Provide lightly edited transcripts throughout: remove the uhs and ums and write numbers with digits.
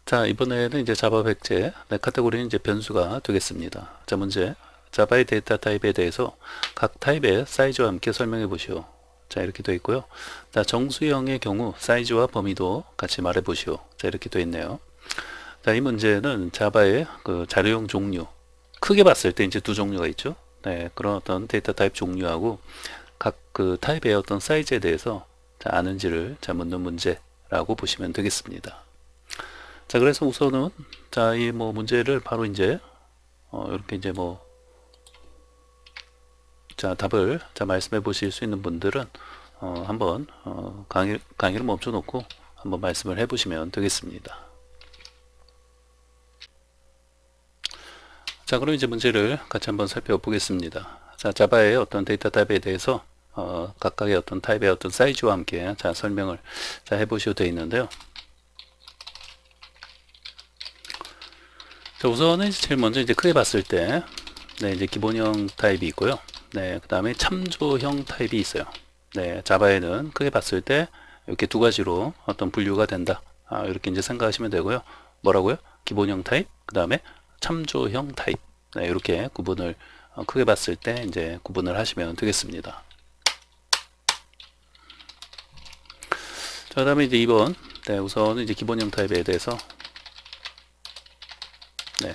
자, 이번에는 이제 자바 백제, 네, 카테고리는 이제 변수가 되겠습니다. 자, 문제. 자바의 데이터 타입에 대해서 각 타입의 사이즈와 함께 설명해 보시오. 자, 이렇게 되어 있고요. 자, 정수형의 경우 사이즈와 범위도 같이 말해 보시오. 자, 이렇게 되어 있네요. 자, 이 문제는 자바의 그 자료형 종류, 크게 봤을 때 이제 두 종류가 있죠. 네, 그런 어떤 데이터 타입 종류하고 각 그 타입의 어떤 사이즈에 대해서 자, 아는지를 자, 묻는 문제라고 보시면 되겠습니다. 자, 그래서 우선은 자, 이 뭐 문제를 바로 이제 이렇게 이제 뭐 자, 답을 자, 말씀해 보실 수 있는 분들은 한번 강의를 멈춰 놓고 한번 말씀을 해 보시면 되겠습니다. 자, 그럼 이제 문제를 같이 한번 살펴보겠습니다. 자, 자바의 어떤 데이터 타입에 대해서 각각의 어떤 타입의 어떤 사이즈와 함께 자, 설명을 자, 해 보셔도 되어 있는데요. 자, 우선은 제일 먼저 이제 크게 봤을 때, 네, 이제 기본형 타입이 있고요. 네, 그 다음에 참조형 타입이 있어요. 네, 자바에는 크게 봤을 때 이렇게 두 가지로 어떤 분류가 된다. 이렇게 이제 생각하시면 되고요. 뭐라고요? 기본형 타입, 그 다음에 참조형 타입. 네, 이렇게 구분을 크게 봤을 때 이제 구분을 하시면 되겠습니다. 자, 그 다음에 이제 2번. 네, 우선은 이제 기본형 타입에 대해서 네.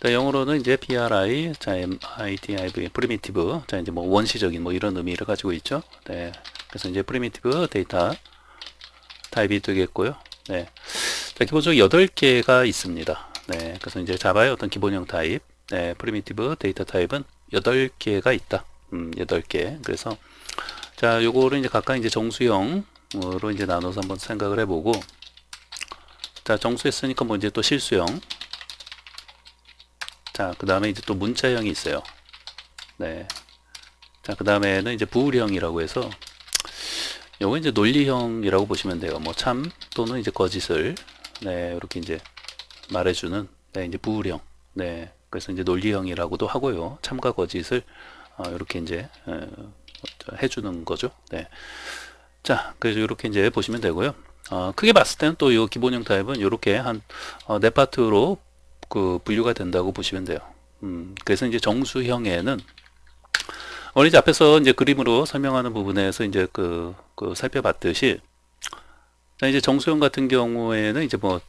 자, 영어로는 이제 PRI, 자, MIDIV, 프리미티브, 자, 이제 뭐 원시적인 뭐 이런 의미를 가지고 있죠. 네. 그래서 이제 프리미티브 데이터 타입이 되겠고요. 네. 자, 기본적으로 8개가 있습니다. 네. 그래서 이제 자바의 어떤 기본형 타입, 네, 프리미티브 데이터 타입은 8개가 있다. 8개. 그래서 자, 요거를 이제 각각 이제 정수형으로 이제 나눠서 한번 생각을 해보고, 자, 정수했으니까 뭐 이제 또 실수형. 자, 그 다음에 이제 또 문자형이 있어요. 네. 자, 그 다음에는 이제 부울형이라고 해서, 요거 이제 논리형이라고 보시면 돼요. 뭐 참 또는 이제 거짓을, 네, 이렇게 이제 말해주는, 네, 이제 부울형. 네. 그래서 이제 논리형이라고도 하고요. 참과 거짓을, 이렇게 이제, 해주는 거죠. 네. 자, 그래서 이렇게 이제 보시면 되고요. 크게 봤을 때는 또 이 기본형 타입은 이렇게 한, 네 파트로 그 분류가 된다고 보시면 돼요. 그래서 이제 정수형에는 우리 이제 앞에서 이제 그림으로 설명하는 부분에서 이제 그 살펴봤듯이, 자, 이제 정수형 같은 경우에는 이제 뭐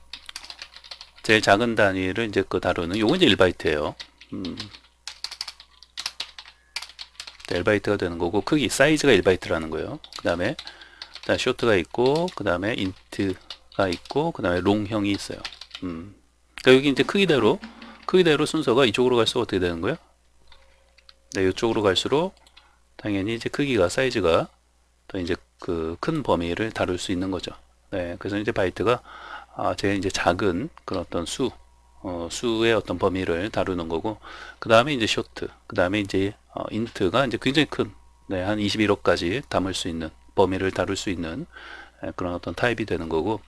제일 작은 단위를 이제 그 다루는 요건 이제 1바이트예요. 1바이트가 되는 거고, 크기 사이즈가 1바이트라는 거예요. 그 다음에 쇼트가 있고, 그 다음에 인트가 있고, 그 다음에 롱형이 있어요. 그러니까 여기 이제 크기대로 순서가 이쪽으로 갈수록 어떻게 되는 거예요? 네, 이쪽으로 갈수록 당연히 이제 크기가 사이즈가 더 이제 그 큰 범위를 다룰 수 있는 거죠. 네, 그래서 이제 바이트가 제일 이제 작은 그런 어떤 수의 어떤 범위를 다루는 거고, 그 다음에 이제 쇼트, 그 다음에 이제 인트가 이제 굉장히 큰, 네, 한 21억까지 담을 수 있는 범위를 다룰 수 있는 그런 어떤 타입이 되는 거고,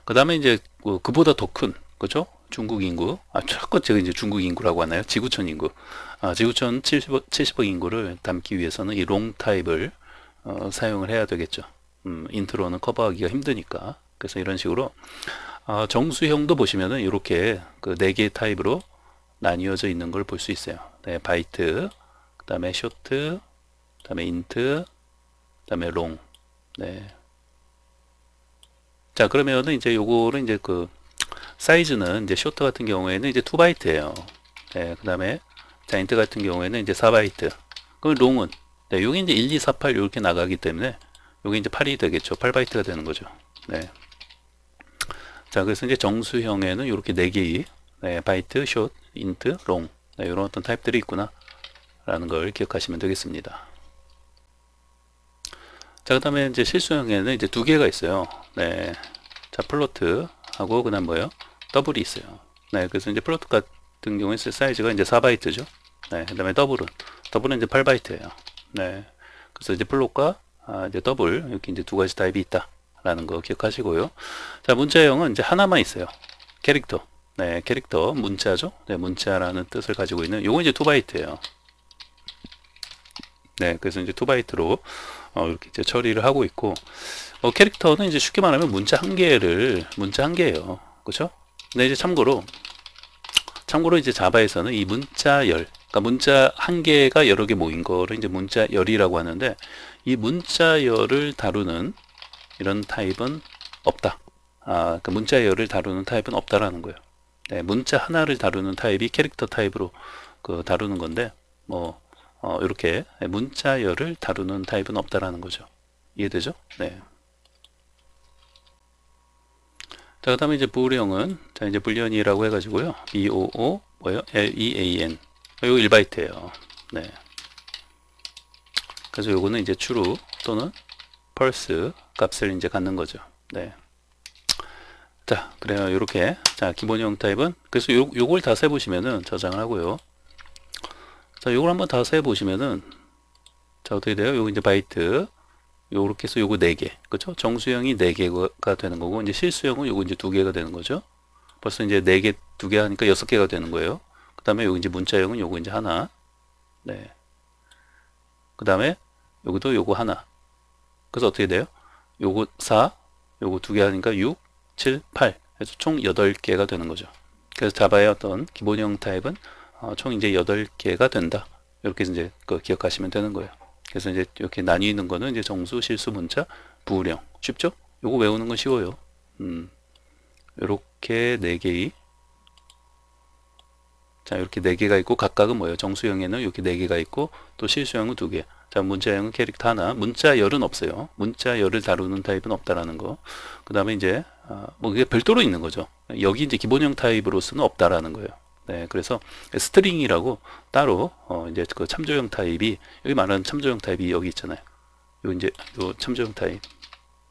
그 다음에 이제 그보다 더 큰, 그죠? 중국 인구, 자꾸 제가 이제 중국 인구라고 하나요? 지구촌 인구. 지구촌 70억 인구를 담기 위해서는 이 롱 타입을 사용을 해야 되겠죠. 인트로는 커버하기가 힘드니까. 그래서 이런 식으로 정수형도 보시면은 이렇게 그 4개의 타입으로 나뉘어져 있는 걸 볼 수 있어요. 네, 바이트, 그 다음에 쇼트, 그 다음에 인트, 그 다음에 롱. 네. 자, 그러면은 이제 요거를 이제 그 사이즈는 이제 쇼트 같은 경우에는 이제 2바이트예요. 네, 그 다음에 자인트 같은 경우에는 이제 4바이트. 그럼 롱은 네, 요게 이제 1, 2, 4, 8 이렇게 나가기 때문에 요게 이제 8이 되겠죠. 8바이트가 되는 거죠. 네. 자, 그래서 이제 정수형에는 이렇게 4개의 네, 바이트, 숏, 인트, 롱, 네, 이런 어떤 타입들이 있구나 라는 걸 기억하시면 되겠습니다. 자, 그 다음에 이제 실수형에는 이제 2개가 있어요. 네. 자, 플로트 하고 그다음 뭐예요? 더블이 있어요. 네, 그래서 이제 플로트 같은 경우에 사이즈가 이제 4바이트죠. 네, 그다음에 더블은 이제 8바이트예요. 네, 그래서 이제 플롯과 이제 더블 이렇게 이제 두 가지 타입이 있다라는 거 기억하시고요. 자, 문자형은 이제 하나만 있어요. 캐릭터. 네, 캐릭터 문자죠. 네, 문자라는 뜻을 가지고 있는 요건 이제 2바이트예요. 네, 그래서 이제 2바이트로 이렇게 이제 처리를 하고 있고, 캐릭터는 이제 쉽게 말하면 문자 한 개예요. 그죠? 근데 이제 참고로 이제 자바에서는 이 문자열, 그러니까 문자 한 개가 여러 개 모인 거를 이제 문자열이라고 하는데, 이 문자열을 다루는 이런 타입은 없다. 그러니까 문자열을 다루는 타입은 없다라는 거예요. 네, 문자 하나를 다루는 타입이 캐릭터 타입으로 다루는 건데, 뭐 이렇게 문자열을 다루는 타입은 없다라는 거죠. 이해되죠? 네. 자, 그 다음에 이제 부호령은, 자, 이제 불리언이라고 해가지고요. BOO, 뭐예요? LEAN. 이거 1바이트예요. 네. 그래서 요거는 이제 true 또는 false 값을 이제 갖는 거죠. 네. 자, 그래요. 요렇게. 자, 기본형 타입은, 그래서 요걸 다 세보시면은 저장을 하고요. 자, 요걸 한번 다 세보시면은, 자, 어떻게 돼요? 요거 이제 바이트. 요렇게 해서 요거 4개. 그쵸? 정수형이 4개가 되는 거고, 이제 실수형은 요거 이제 2개가 되는 거죠. 벌써 이제 4개, 2개 하니까 6개가 되는 거예요. 그 다음에 요거 이제 문자형은 요거 이제 하나. 네. 그 다음에 요것도 요거 하나. 그래서 어떻게 돼요? 요거 4, 요거 2개 하니까 6, 7, 8. 그래서 총 8개가 되는 거죠. 그래서 자바의 어떤 기본형 타입은 총 이제 8개가 된다. 이렇게 이제 기억하시면 되는 거예요. 그래서 이제 이렇게 나뉘는 거는 이제 정수, 실수, 문자, 부호령. 쉽죠? 요거 외우는 건 쉬워요. 요렇게 4개의, 자, 이렇게 4개가 있고, 각각은 뭐예요? 정수형에는 이렇게 4개가 있고, 또 실수형은 2개. 자, 문자형은 캐릭터 하나. 문자열은 없어요. 문자열을 다루는 타입은 없다라는 거. 그 다음에 이제, 뭐, 그게 별도로 있는 거죠. 여기 이제 기본형 타입으로서는 없다라는 거예요. 네, 그래서 스트링이라고 따로, 이제 그 참조형 타입이, 여기 말하는 참조형 타입이 여기 있잖아요. 요 이제, 요 참조형 타입.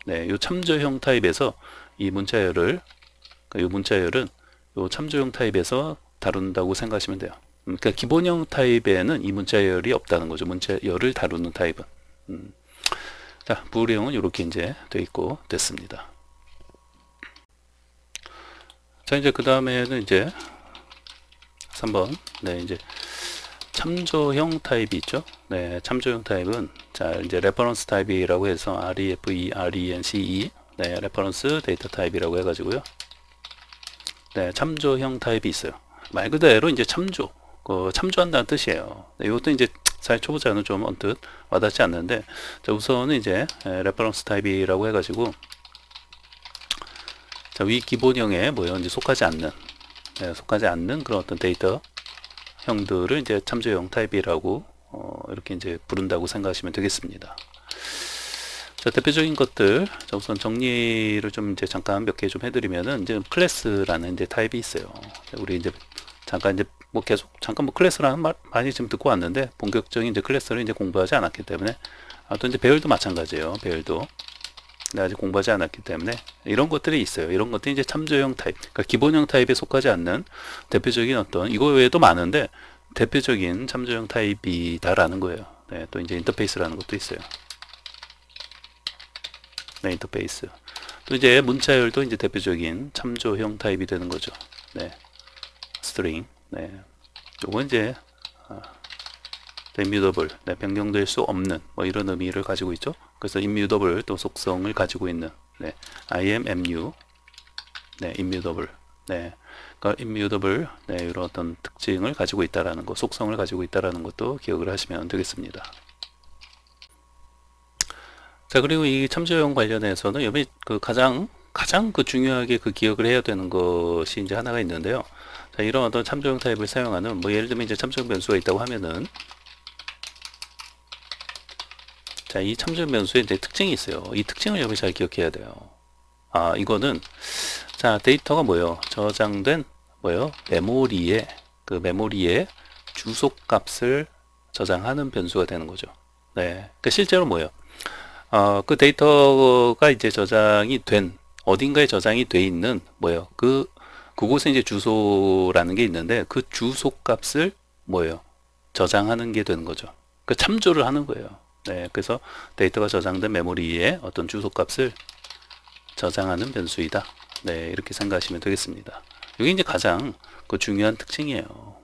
네, 요 참조형 타입에서 이 문자열을, 요 문자열은 요 참조형 타입에서 다룬다고 생각하시면 돼요. 그러니까 기본형 타입에는 이 문자열이 없다는 거죠. 문자열을 다루는 타입은. 자, 부호령은 이렇게 이제 돼 있고 됐습니다. 자, 이제 그 다음에는 이제 3번. 네, 이제 참조형 타입이 있죠. 네, 참조형 타입은, 자, 이제 레퍼런스 타입이라고 해서 REFERENCE, 네, 레퍼런스 데이터 타입이라고 해가지고요. 네, 참조형 타입이 있어요. 말 그대로 이제 참조한다는 뜻이에요. 네, 이것도 이제 사실 초보자는 좀 언뜻 와닿지 않는데, 자, 우선은 이제 레퍼런스 타입이라고 해가지고, 자, 위 기본형에 뭐예요? 이제 속하지 않는 그런 어떤 데이터 형들을 이제 참조형 타입이라고 이렇게 이제 부른다고 생각하시면 되겠습니다. 자, 대표적인 것들, 자, 우선 정리를 좀 이제 잠깐 몇 개 좀 해드리면은, 이제 클래스라는 이제 타입이 있어요. 우리 이제 잠깐 이제 뭐 계속 잠깐 뭐 클래스라는 말 많이 지금 듣고 왔는데, 본격적인 이제 클래스를 이제 공부하지 않았기 때문에, 또 이제 배열도 마찬가지예요. 배열도 아직 공부하지 않았기 때문에 이런 것들이 있어요. 이런 것들이 이제 참조형 타입, 그러니까 기본형 타입에 속하지 않는 대표적인 어떤, 이거 외에도 많은데 대표적인 참조형 타입이다라는 거예요. 네, 또 이제 인터페이스라는 것도 있어요. 네, 인터페이스. 또 이제 문자열도 이제 대표적인 참조형 타입이 되는 거죠. 네, 스트링. 네, 요건 이제 immutable, 네, 변경될 수 없는 뭐 이런 의미를 가지고 있죠. 그래서 immutable 또 속성을 가지고 있는, 네, IMMU, 네, immutable, 네, 그러니까 immutable, 네, 이런 어떤 특징을 가지고 있다라는 거, 속성을 가지고 있다라는 것도 기억을 하시면 되겠습니다. 자, 그리고 이 참조형 관련해서는 여기 가장 중요하게 기억을 해야 되는 것이 이제 하나가 있는데요. 자, 이런 어떤 참조형 타입을 사용하는, 뭐 예를 들면 이제 참조형 변수가 있다고 하면은, 자, 이 참조형 변수에 이제 특징이 있어요. 이 특징을 여기 잘 기억해야 돼요. 이거는, 자, 데이터가 뭐예요? 저장된 뭐예요? 메모리에 주소값을 저장하는 변수가 되는 거죠. 네, 그 실제로 뭐예요? 그 데이터가 이제 어딘가에 저장이 돼 있는 뭐예요? 그곳에 이제 주소라는 게 있는데, 그 주소 값을 뭐예요? 저장하는 게 되는 거죠. 그 참조를 하는 거예요. 네, 그래서 데이터가 저장된 메모리에 어떤 주소 값을 저장하는 변수이다. 네, 이렇게 생각하시면 되겠습니다. 이게 이제 가장 중요한 특징이에요.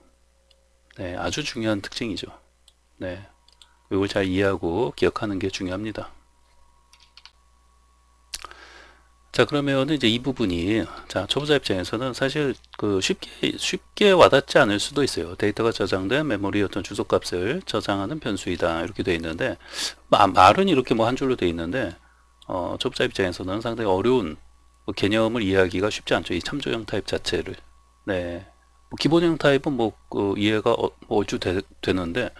네, 아주 중요한 특징이죠. 네, 이걸 잘 이해하고 기억하는 게 중요합니다. 자, 그러면 이제 이 부분이, 자, 초보자 입장에서는 사실 그 쉽게 와닿지 않을 수도 있어요. 데이터가 저장된 메모리 어떤 주소값을 저장하는 변수이다. 이렇게 돼 있는데, 말은 이렇게 뭐 한 줄로 돼 있는데, 초보자 입장에서는 상당히 어려운 뭐 개념을 이해하기가 쉽지 않죠. 이 참조형 타입 자체를. 네. 뭐 기본형 타입은 그 이해가 뭐 얼추 되는데,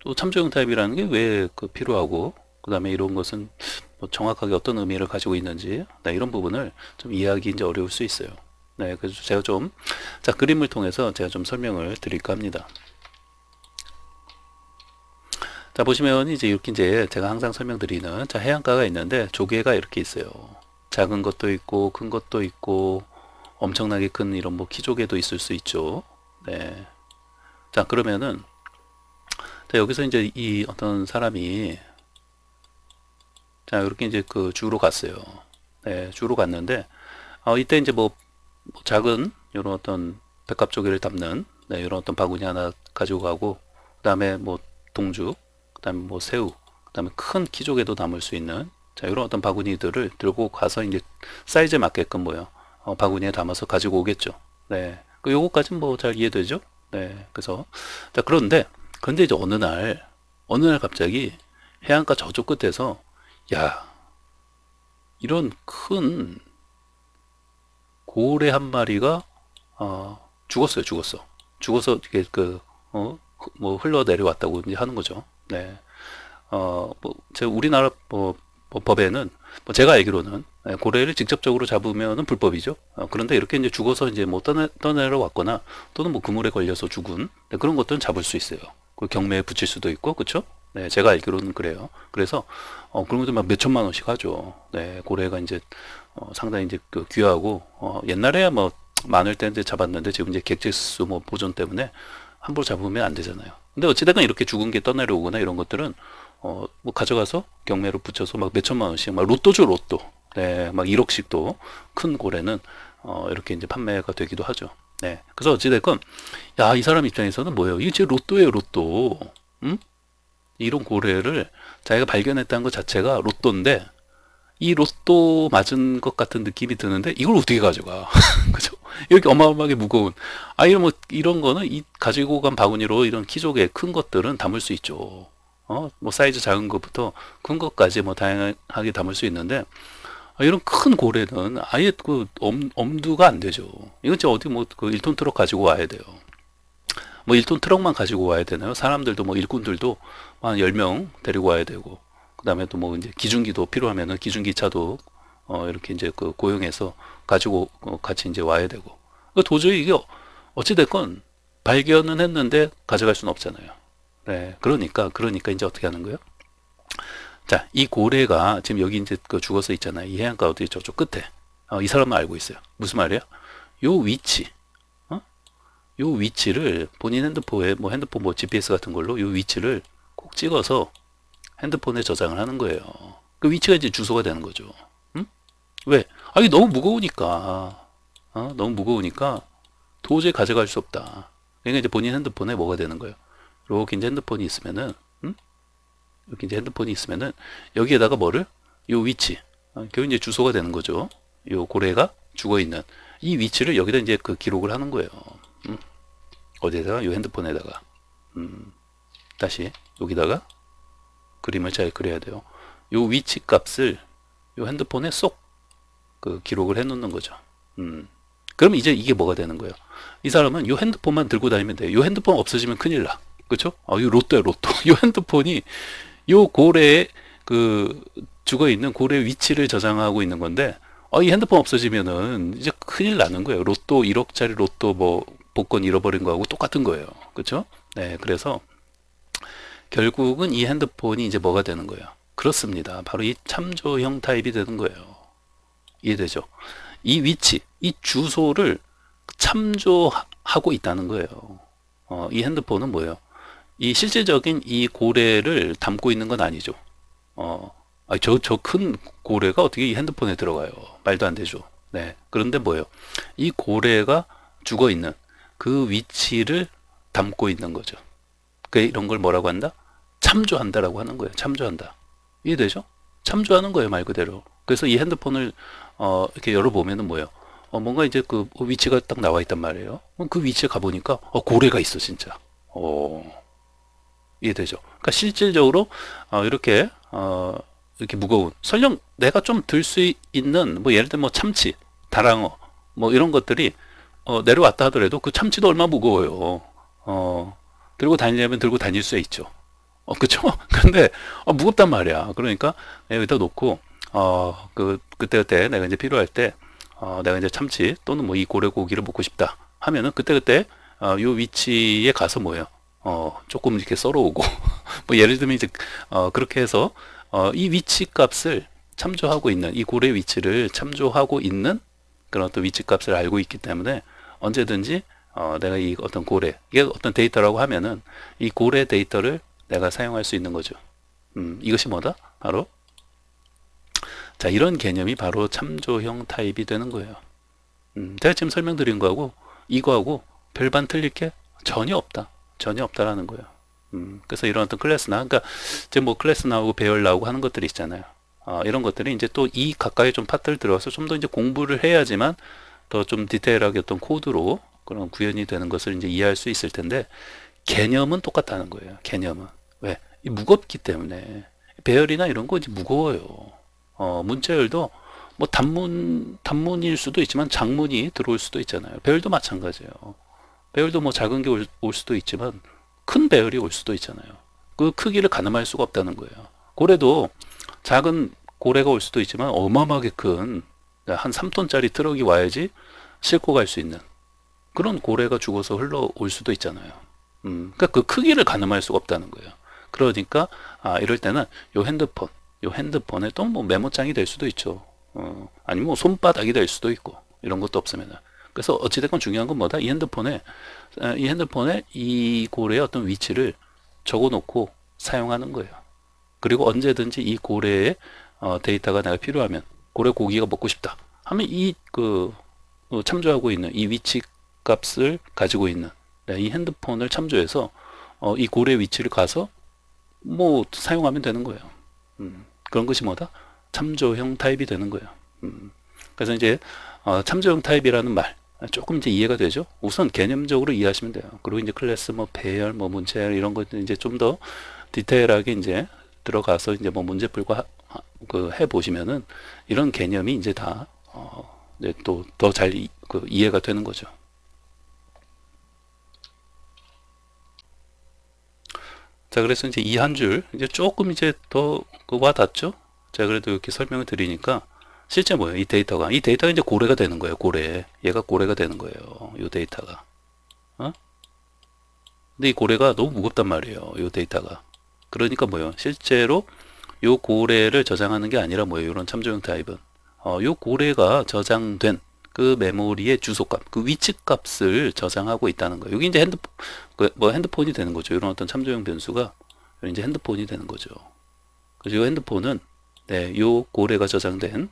또 참조형 타입이라는 게 왜 필요하고, 그 다음에 이런 것은 뭐 정확하게 어떤 의미를 가지고 있는지, 네, 이런 부분을 좀 이해하기 이제 어려울 수 있어요. 네, 그래서 제가 좀, 자, 그림을 통해서 제가 좀 설명을 드릴까 합니다. 자, 보시면 이제 이렇게 이제 제가 항상 설명드리는, 자, 해안가가 있는데 조개가 이렇게 있어요. 작은 것도 있고, 큰 것도 있고, 엄청나게 큰 이런 뭐 키조개도 있을 수 있죠. 네. 자, 그러면은, 자, 여기서 이제 이 어떤 사람이, 자, 이렇게 이제 그 주로 갔어요. 네, 주로 갔는데, 이때 이제 뭐 작은 이런 어떤 백합조개를 담는, 네, 이런 어떤 바구니 하나 가지고 가고, 그 다음에 뭐 동죽, 그 다음에 뭐 새우, 그 다음에 큰 키조개도 담을 수 있는, 자, 이런 어떤 바구니들을 들고 가서 이제 사이즈에 맞게끔 뭐요, 바구니에 담아서 가지고 오겠죠. 네, 요거까지는 뭐 잘 이해되죠? 네, 그래서, 자, 그런데 이제 어느 날 갑자기 해안가 저쪽 끝에서, 야, 이런 큰 고래 한 마리가 죽었어요. 죽어서 이게 뭐 흘러 내려왔다고 이제 하는 거죠. 네. 제가 우리나라 뭐 법에는 뭐 제가 알기로는, 네, 고래를 직접적으로 잡으면은 불법이죠. 그런데 이렇게 이제 죽어서 이제 뭐 떠내려 왔거나 또는 뭐 그물에 걸려서 죽은, 네, 그런 것들은 잡을 수 있어요. 그 경매에 붙일 수도 있고, 그렇죠? 네, 제가 알기로는 그래요. 그래서 그런 것들 막 몇천만 원씩 하죠. 네, 고래가 이제 상당히 이제 귀하고, 옛날에야 뭐 많을 때인데 잡았는데 지금 이제 객체수 뭐 보존 때문에 함부로 잡으면 안 되잖아요. 근데 어찌됐건 이렇게 죽은 게 떠내려오거나 이런 것들은 뭐 가져가서 경매로 붙여서 막 몇천만 원씩, 막 로또죠, 로또. 네, 막 1억씩도 큰 고래는 이렇게 이제 판매가 되기도 하죠. 네, 그래서 어찌됐건, 야, 이 사람 입장에서는 뭐예요? 이게 제 로또예요, 로또. 음? 이런 고래를 자기가 발견했다는 것 자체가 로또인데, 이 로또 맞은 것 같은 느낌이 드는데 이걸 어떻게 가져가? 그죠? 이렇게 어마어마하게 무거운, 이런 뭐 이런 거는 이 가지고 간 바구니로 이런 키조개 큰 것들은 담을 수 있죠. 뭐 사이즈 작은 것부터 큰 것까지 뭐 다양하게 담을 수 있는데, 이런 큰 고래는 아예 그 엄두가 안 되죠. 이건 진짜 어디 뭐 그 1톤 트럭 가지고 와야 돼요. 뭐 1톤 트럭만 가지고 와야 되나요? 사람들도 뭐 일꾼들도 한 10명 데리고 와야 되고, 그 다음에 또 뭐 이제 기중기도 필요하면은 기중기 차도 이렇게 이제 그 고용해서 가지고 같이 이제 와야 되고. 도저히 이게 어찌됐건 발견은 했는데 가져갈 수는 없잖아요. 네, 그러니까 이제 어떻게 하는 거예요? 자, 이 고래가 지금 여기 이제 그 죽어서 있잖아요. 이 해안가 어디 저쪽 끝에. 이 사람은 알고 있어요. 무슨 말이야? 요 위치, 어? 요 위치를 본인 핸드폰에 뭐 핸드폰 뭐 GPS 같은 걸로 요 위치를 꼭 찍어서 핸드폰에 저장을 하는 거예요. 그 위치가 이제 주소가 되는 거죠. 응? 왜? 이게 너무 무거우니까. 너무 무거우니까 도저히 가져갈 수 없다. 그러니까 이제 본인 핸드폰에 뭐가 되는 거예요? 이렇게 이제 핸드폰이 있으면은, 응? 이렇게 이제 핸드폰이 있으면은 여기에다가 뭐를? 요 위치. 결국 이제 주소가 되는 거죠. 요 고래가 죽어 있는 이 위치를 여기다 이제 그 기록을 하는 거예요. 응? 어디에다가? 요 핸드폰에다가. 다시 여기다가 그림을 잘 그려야 돼요. 요 위치 값을 요 핸드폰에 쏙 그 기록을 해 놓는 거죠. 그럼 이제 이게 뭐가 되는 거예요? 이 사람은 요 핸드폰만 들고 다니면 돼요. 요 핸드폰 없어지면 큰일 나. 그렇죠? 요 로또야, 로또. 요 핸드폰이 요 고래에 그 죽어 있는 고래 위치를 저장하고 있는 건데, 이 핸드폰 없어지면은 이제 큰일 나는 거예요. 로또 1억짜리 로또 뭐 복권 잃어버린 거하고 똑같은 거예요. 그렇죠? 네, 그래서 결국은 이 핸드폰이 이제 뭐가 되는 거예요? 그렇습니다. 바로 이 참조형 타입이 되는 거예요. 이해되죠? 이 위치, 이 주소를 참조하고 있다는 거예요. 이 핸드폰은 뭐예요? 이 실제적인 이 고래를 담고 있는 건 아니죠. 저 큰 고래가 어떻게 이 핸드폰에 들어가요? 말도 안 되죠. 네. 그런데 뭐예요? 이 고래가 죽어 있는 그 위치를 담고 있는 거죠. 이런 걸 뭐라고 한다? 참조한다라고 하는 거예요. 참조한다. 이해되죠? 참조하는 거예요, 말 그대로. 그래서 이 핸드폰을 이렇게 열어보면은 뭐예요? 뭔가 이제 그 위치가 딱 나와 있단 말이에요. 그럼 그 위치에 가보니까 고래가 있어 진짜. 이해되죠? 그러니까 실질적으로 이렇게 이렇게 무거운 설령 내가 좀 들 수 있는 뭐 예를 들면 뭐 참치, 다랑어 뭐 이런 것들이 내려왔다 하더라도 그 참치도 얼마 무거워요. 들고 다니려면 들고 다닐 수 있죠. 그쵸? 근데 무겁단 말이야. 그러니까 여기다 놓고 그때그때 내가 이제 필요할 때 내가 이제 참치 또는 뭐 이 고래 고기를 먹고 싶다 하면은 그때그때 요 위치에 가서 뭐예요? 조금 이렇게 썰어오고 뭐 예를 들면 이제 그렇게 해서 이 위치 값을 참조하고 있는 이 고래 위치를 참조하고 있는 그런 어떤 위치 값을 알고 있기 때문에 언제든지 내가 이 어떤 고래 이게 어떤 데이터라고 하면은 이 고래 데이터를 내가 사용할 수 있는 거죠. 이것이 뭐다? 바로 자 이런 개념이 바로 참조형 타입이 되는 거예요. 제가 지금 설명드린 거하고 이거하고 별반 틀릴 게 전혀 없다. 전혀 없다라는 거예요. 그래서 이런 어떤 클래스나, 그러니까 이제 뭐 클래스 나오고 배열 나오고 하는 것들이 있잖아요. 이런 것들이 이제 또 이 가까이 좀 파트를 들어가서 좀 더 이제 공부를 해야지만 더 좀 디테일하게 어떤 코드로 그런 구현이 되는 것을 이제 이해할 수 있을 텐데 개념은 똑같다는 거예요. 개념은 왜? 이 무겁기 때문에 배열이나 이런 거 이제 무거워요. 문자열도 뭐 단문일 수도 있지만 장문이 들어올 수도 있잖아요. 배열도 마찬가지예요. 배열도 뭐 작은 게 올 수도 있지만 큰 배열이 올 수도 있잖아요. 그 크기를 가늠할 수가 없다는 거예요. 고래도 작은 고래가 올 수도 있지만 어마어마하게 큰 한 3톤짜리 트럭이 와야지 싣고 갈 수 있는 그런 고래가 죽어서 흘러올 수도 있잖아요. 그러니까 그 크기를 가늠할 수가 없다는 거예요. 그러니까 이럴 때는 요 핸드폰에 또 뭐 메모장이 될 수도 있죠. 아니면 뭐 손바닥이 될 수도 있고 이런 것도 없으면 그래서 어찌됐건 중요한 건 뭐다? 이 핸드폰에 이 고래의 어떤 위치를 적어놓고 사용하는 거예요. 그리고 언제든지 이 고래의 데이터가 내가 필요하면 고래 고기가 먹고 싶다 하면 참조하고 있는 이 위치 값을 가지고 있는 이 핸드폰을 참조해서 이 고래 위치를 가서 뭐 사용하면 되는 거예요. 그런 것이 뭐다? 참조형 타입이 되는 거예요. 그래서 이제 참조형 타입이라는 말 조금 이제 이해가 되죠? 우선 개념적으로 이해하시면 돼요. 그리고 이제 클래스 뭐 배열 뭐 문제열 이런 것들 이제 좀 더 디테일하게 이제 들어가서 이제 뭐 문제 풀고 해 보시면은 이런 개념이 이제 다 이제 또 더 잘 이해가 되는 거죠. 자, 그래서 이제 이 한 줄 이제 조금 이제 더 와 닿죠? 제가 그래도 이렇게 설명을 드리니까 실제 뭐예요? 이 데이터가 이제 고래가 되는 거예요. 얘가 고래가 되는 거예요. 이 데이터가. 근데 이 고래가 너무 무겁단 말이에요. 이 데이터가. 그러니까 뭐예요? 실제로 요 고래를 저장하는 게 아니라 뭐예요? 이런 참조형 타입은 요 고래가 저장된 그 메모리의 주소값, 그 위치값을 저장하고 있다는 거예요. 여기 이제 핸드폰이 되는 거죠. 이런 어떤 참조형 변수가 이제 핸드폰이 되는 거죠. 그래서 이 핸드폰은 요 고래가 저장된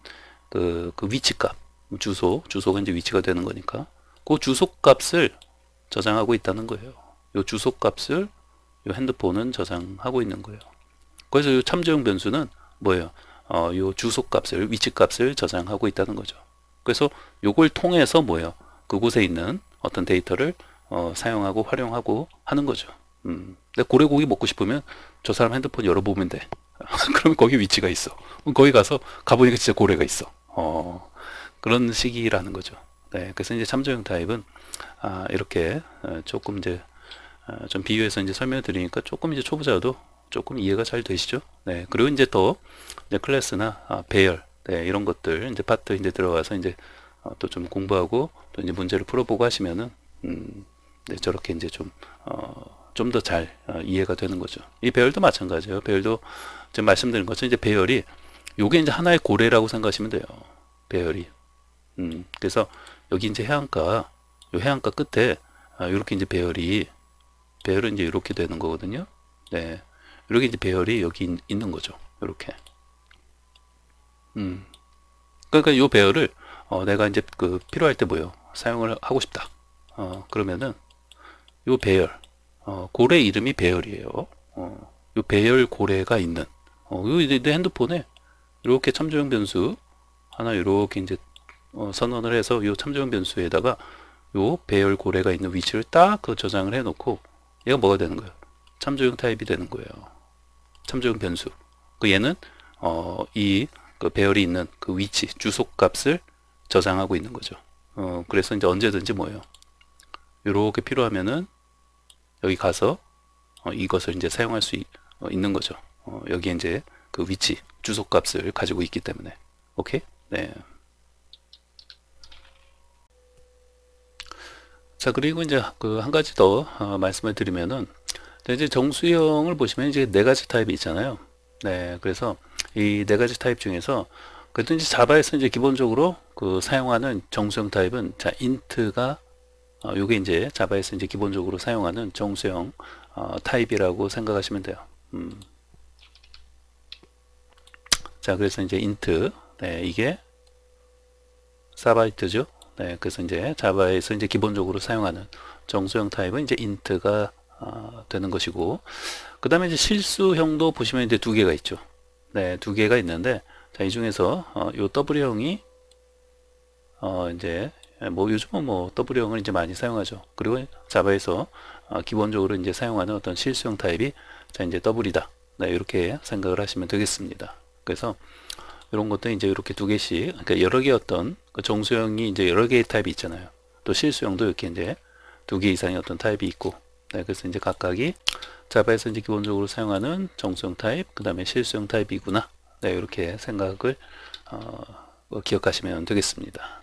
그 위치값, 주소가 이제 위치가 되는 거니까 그 주소값을 저장하고 있다는 거예요. 요 주소값을 요 핸드폰은 저장하고 있는 거예요. 그래서 이 참조형 변수는 뭐예요? 요 주소값을 위치값을 저장하고 있다는 거죠. 그래서 요걸 통해서 뭐예요? 그곳에 있는 어떤 데이터를 사용하고 활용하고 하는 거죠. 근데 고래고기 먹고 싶으면 저 사람 핸드폰 열어보면 돼. 그러면 거기 위치가 있어. 그럼 거기 가보니까 진짜 고래가 있어. 그런 식이라는 거죠. 네, 그래서 이제 참조형 타입은 이렇게 조금 이제 좀 비유해서 이제 설명을 드리니까 조금 이제 초보자도 조금 이해가 잘 되시죠? 네, 그리고 이제 더 이제 클래스나 배열 이런 것들 이제 파트 이제 들어가서 이제 또 좀 공부하고 또 이제 문제를 풀어보고 하시면은 네, 저렇게 이제 좀 더 잘 이해가 되는 거죠. 이 배열도 마찬가지예요. 배열도 지금 말씀드린 것처럼 이제 배열이 요게 이제 하나의 고래라고 생각하시면 돼요. 배열이. 그래서 여기 이제 요 해안가 끝에 이렇게 이제 배열은 이제 이렇게 되는 거거든요. 네. 이렇게 이제 배열이 여기 있는 거죠. 이렇게. 그러니까 요 배열을 내가 이제 필요할 때 뭐요? 사용을 하고 싶다. 그러면은 요 배열, 고래 이름이 배열이에요. 요 배열 고래가 있는 요 내 핸드폰에 이렇게 참조형 변수 하나 이렇게 이제 선언을 해서 요 참조형 변수에다가 요 배열 고래가 있는 위치를 딱 그 저장을 해 놓고 얘가 뭐가 되는 거예요? 참조형 타입이 되는 거예요. 참조형 변수. 그 얘는 이 그 배열이 있는 그 위치 주소 값을 저장하고 있는 거죠. 그래서 이제 언제든지 뭐예요? 요렇게 필요하면은 여기 가서 이것을 이제 사용할 수 있는 거죠. 여기 이제 그 위치 주소 값을 가지고 있기 때문에. 오케이? 네. 자, 그리고 이제 그 한 가지 더 말씀을 드리면은 이제 정수형을 보시면 이제 네 가지 타입이 있잖아요. 네, 그래서 이 네 가지 타입 중에서 그래도 이제 자바에서 이제 기본적으로 그 사용하는 정수형 타입은 자 int가 요게 이제 자바에서 이제 기본적으로 사용하는 정수형 타입이라고 생각하시면 돼요. 자, 그래서 이제 int 네, 이게 4바이트죠. 네, 그래서 이제 자바에서 이제 기본적으로 사용하는 정수형 타입은 이제 int가 되는 것이고, 그 다음에 이제 실수형도 보시면 이제 두 개가 있죠. 네, 두 개가 있는데, 자, 이 중에서 요 W형이 이제 뭐 요즘은 뭐 W형을 이제 많이 사용하죠. 그리고 자바에서 기본적으로 이제 사용하는 어떤 실수형 타입이 자 이제 W이다. 네, 이렇게 생각을 하시면 되겠습니다. 그래서 이런 것도 이제 이렇게 두 개씩, 그러니까 여러 개 어떤 그 정수형이 이제 여러 개의 타입이 있잖아요. 또 실수형도 이렇게 이제 두 개 이상의 어떤 타입이 있고, 네, 그래서 이제 각각이 자바에서 이제 기본적으로 사용하는 정수형 타입, 그 다음에 실수형 타입이구나. 네, 이렇게 생각을 기억하시면 되겠습니다.